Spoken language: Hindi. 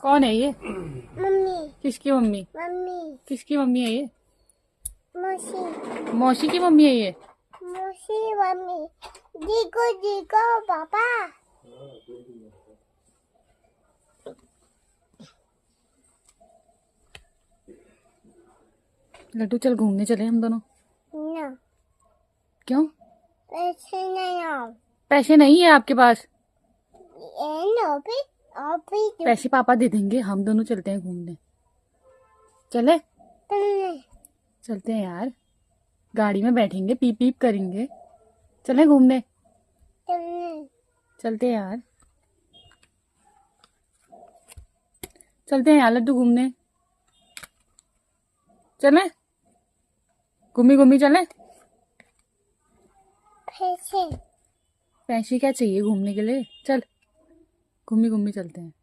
कौन है ये? मम्मी। किसकी मम्मी? मम्मी। किसकी मम्मी है ये? मौसी। मौसी की मम्मी है ये? मौसी मम्मी। देखो देखो पापा। लड्डू चल घूमने चले हम दोनों। ना क्यों? ऐसे नहीं आओ। पैसे नहीं है आपके पास? अभी पैसे पापा दे देंगे, हम दोनों चलते हैं घूमने। चले? चलते हैं यार, गाड़ी में बैठेंगे, पीप पीप करेंगे, चले घूमने। चलते हैं यार, चलते हैं यार लड्डू घूमने। चले घूमी घूमी चले। पैसे पैसे क्या चाहिए घूमने के लिए? चल घूमी घूमी चलते हैं।